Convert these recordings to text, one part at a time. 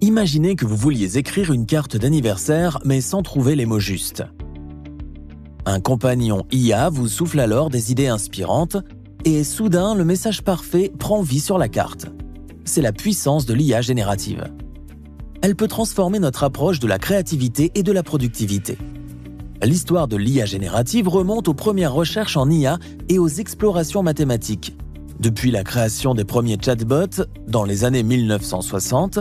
Imaginez que vous vouliez écrire une carte d'anniversaire mais sans trouver les mots justes. Un compagnon IA vous souffle alors des idées inspirantes et soudain le message parfait prend vie sur la carte. C'est la puissance de l'IA générative. Elle peut transformer notre approche de la créativité et de la productivité. L'histoire de l'IA générative remonte aux premières recherches en IA et aux explorations mathématiques. Depuis la création des premiers chatbots dans les années 1960,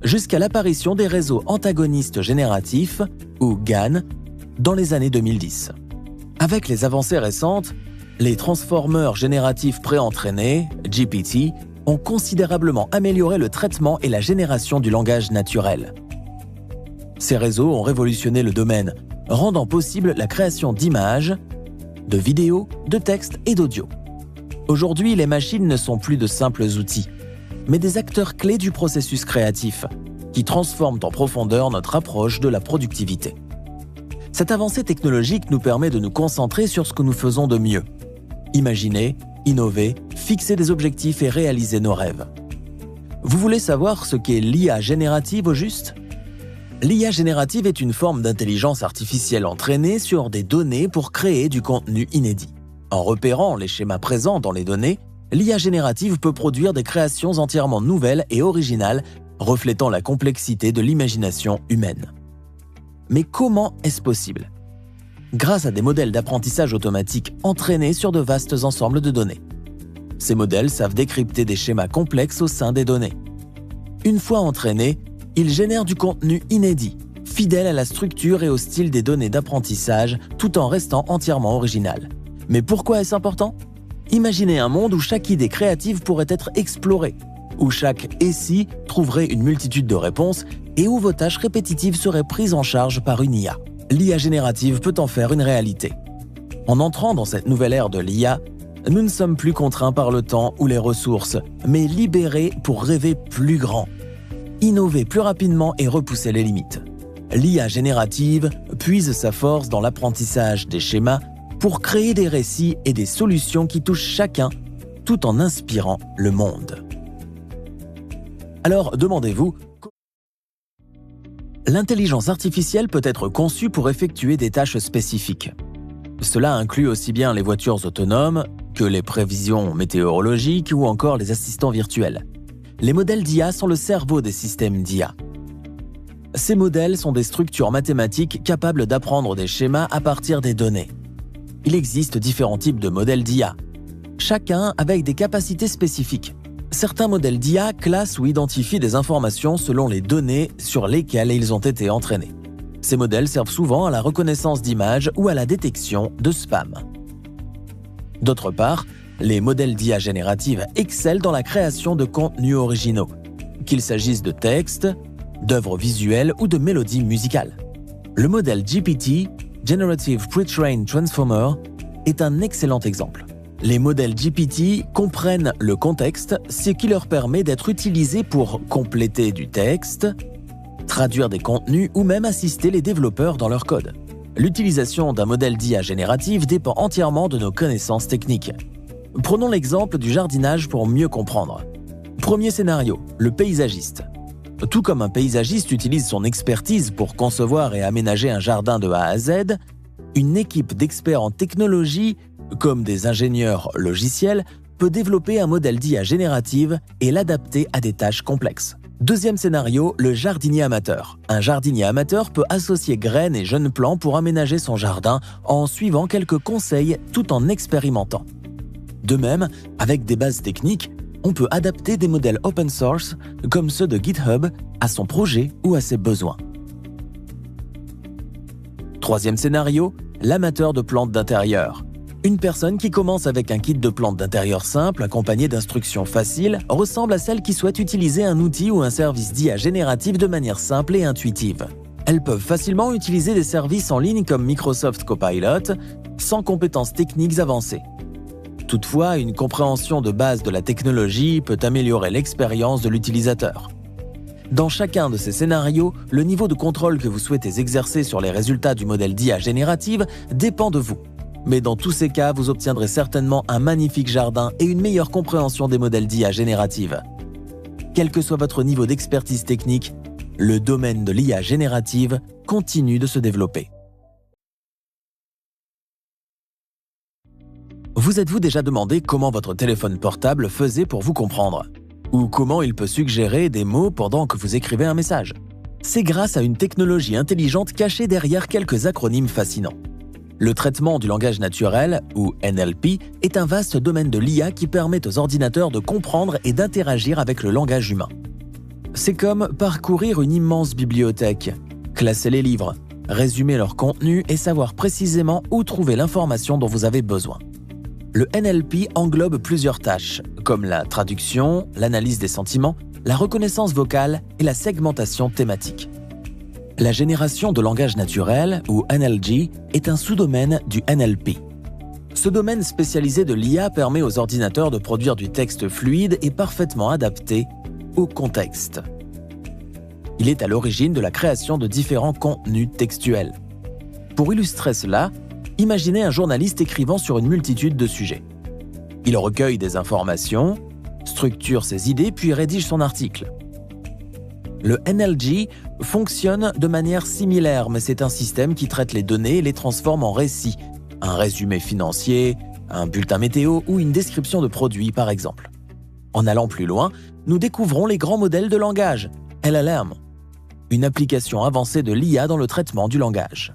jusqu'à l'apparition des réseaux antagonistes génératifs, ou GAN, dans les années 2010. Avec les avancées récentes, les transformeurs génératifs préentraînés, GPT, ont considérablement amélioré le traitement et la génération du langage naturel. Ces réseaux ont révolutionné le domaine, rendant possible la création d'images, de vidéos, de textes et d'audio. Aujourd'hui, les machines ne sont plus de simples outils, mais des acteurs clés du processus créatif, qui transforment en profondeur notre approche de la productivité. Cette avancée technologique nous permet de nous concentrer sur ce que nous faisons de mieux. Imaginer, innover, fixer des objectifs et réaliser nos rêves. Vous voulez savoir ce qu'est l'IA générative au juste ? L'IA générative est une forme d'intelligence artificielle entraînée sur des données pour créer du contenu inédit. En repérant les schémas présents dans les données, l'IA générative peut produire des créations entièrement nouvelles et originales, reflétant la complexité de l'imagination humaine. Mais comment est-ce possible ? Grâce à des modèles d'apprentissage automatique entraînés sur de vastes ensembles de données. Ces modèles savent décrypter des schémas complexes au sein des données. Une fois entraînés, ils génèrent du contenu inédit, fidèle à la structure et au style des données d'apprentissage, tout en restant entièrement original. Mais pourquoi est-ce important ? Imaginez un monde où chaque idée créative pourrait être explorée, où chaque « et si » trouverait une multitude de réponses et où vos tâches répétitives seraient prises en charge par une IA. L'IA générative peut en faire une réalité. En entrant dans cette nouvelle ère de l'IA, nous ne sommes plus contraints par le temps ou les ressources, mais libérés pour rêver plus grand, innover plus rapidement et repousser les limites. L'IA générative puise sa force dans l'apprentissage des schémas pour créer des récits et des solutions qui touchent chacun, tout en inspirant le monde. Alors, demandez-vous, l'intelligence artificielle peut être conçue pour effectuer des tâches spécifiques. Cela inclut aussi bien les voitures autonomes que les prévisions météorologiques ou encore les assistants virtuels. Les modèles d'IA sont le cerveau des systèmes d'IA. Ces modèles sont des structures mathématiques capables d'apprendre des schémas à partir des données. Il existe différents types de modèles d'IA, chacun avec des capacités spécifiques. Certains modèles d'IA classent ou identifient des informations selon les données sur lesquelles ils ont été entraînés. Ces modèles servent souvent à la reconnaissance d'images ou à la détection de spam. D'autre part, les modèles d'IA générative excellent dans la création de contenus originaux, qu'il s'agisse de textes, d'œuvres visuelles ou de mélodies musicales. Le modèle GPT, Generative Pre-trained Transformer, est un excellent exemple. Les modèles GPT comprennent le contexte, ce qui leur permet d'être utilisés pour compléter du texte, traduire des contenus ou même assister les développeurs dans leur code. L'utilisation d'un modèle d'IA générative dépend entièrement de nos connaissances techniques. Prenons l'exemple du jardinage pour mieux comprendre. Premier scénario, le paysagiste. Tout comme un paysagiste utilise son expertise pour concevoir et aménager un jardin de A à Z, une équipe d'experts en technologie, comme des ingénieurs logiciels, peut développer un modèle d'IA générative et l'adapter à des tâches complexes. Deuxième scénario, le jardinier amateur. Un jardinier amateur peut associer graines et jeunes plants pour aménager son jardin en suivant quelques conseils tout en expérimentant. De même, avec des bases techniques, on peut adapter des modèles open source comme ceux de GitHub à son projet ou à ses besoins. Troisième scénario, l'amateur de plantes d'intérieur. Une personne qui commence avec un kit de plantes d'intérieur simple accompagné d'instructions faciles ressemble à celle qui souhaite utiliser un outil ou un service d'IA générative de manière simple et intuitive. Elles peuvent facilement utiliser des services en ligne comme Microsoft Copilot sans compétences techniques avancées. Toutefois, une compréhension de base de la technologie peut améliorer l'expérience de l'utilisateur. Dans chacun de ces scénarios, le niveau de contrôle que vous souhaitez exercer sur les résultats du modèle d'IA générative dépend de vous. Mais dans tous ces cas, vous obtiendrez certainement un magnifique jardin et une meilleure compréhension des modèles d'IA générative. Quel que soit votre niveau d'expertise technique, le domaine de l'IA générative continue de se développer. Vous êtes-vous déjà demandé comment votre téléphone portable faisait pour vous comprendre? Ou comment il peut suggérer des mots pendant que vous écrivez un message? C'est grâce à une technologie intelligente cachée derrière quelques acronymes fascinants. Le traitement du langage naturel, ou NLP, est un vaste domaine de l'IA qui permet aux ordinateurs de comprendre et d'interagir avec le langage humain. C'est comme parcourir une immense bibliothèque, classer les livres, résumer leur contenu et savoir précisément où trouver l'information dont vous avez besoin. Le NLP englobe plusieurs tâches, comme la traduction, l'analyse des sentiments, la reconnaissance vocale et la segmentation thématique. La génération de langage naturel, ou NLG, est un sous-domaine du NLP. Ce domaine spécialisé de l'IA permet aux ordinateurs de produire du texte fluide et parfaitement adapté au contexte. Il est à l'origine de la création de différents contenus textuels. Pour illustrer cela, imaginez un journaliste écrivant sur une multitude de sujets. Il recueille des informations, structure ses idées puis rédige son article. Le NLG fonctionne de manière similaire, mais c'est un système qui traite les données et les transforme en récits, un résumé financier, un bulletin météo ou une description de produit par exemple. En allant plus loin, nous découvrons les grands modèles de langage, LLM, une application avancée de l'IA dans le traitement du langage.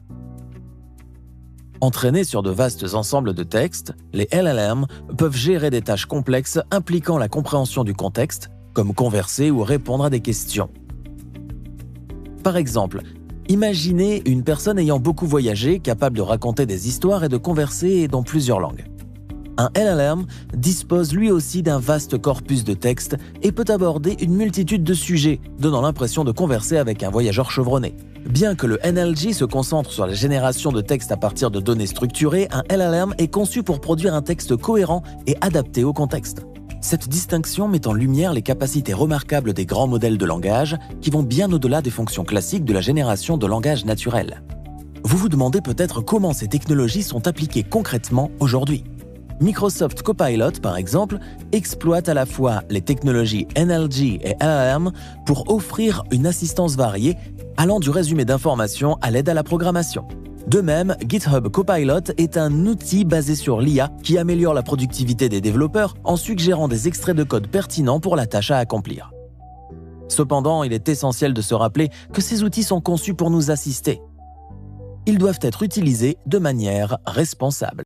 Entraînés sur de vastes ensembles de textes, les LLM peuvent gérer des tâches complexes impliquant la compréhension du contexte, comme converser ou répondre à des questions. Par exemple, imaginez une personne ayant beaucoup voyagé, capable de raconter des histoires et de converser dans plusieurs langues. Un LLM dispose lui aussi d'un vaste corpus de textes et peut aborder une multitude de sujets, donnant l'impression de converser avec un voyageur chevronné. Bien que le NLG se concentre sur la génération de textes à partir de données structurées, un LLM est conçu pour produire un texte cohérent et adapté au contexte. Cette distinction met en lumière les capacités remarquables des grands modèles de langage qui vont bien au-delà des fonctions classiques de la génération de langage naturel. Vous vous demandez peut-être comment ces technologies sont appliquées concrètement aujourd'hui. Microsoft Copilot, par exemple, exploite à la fois les technologies NLG et LLM pour offrir une assistance variée allant du résumé d'informations à l'aide à la programmation. De même, GitHub Copilot est un outil basé sur l'IA qui améliore la productivité des développeurs en suggérant des extraits de code pertinents pour la tâche à accomplir. Cependant, il est essentiel de se rappeler que ces outils sont conçus pour nous assister. Ils doivent être utilisés de manière responsable.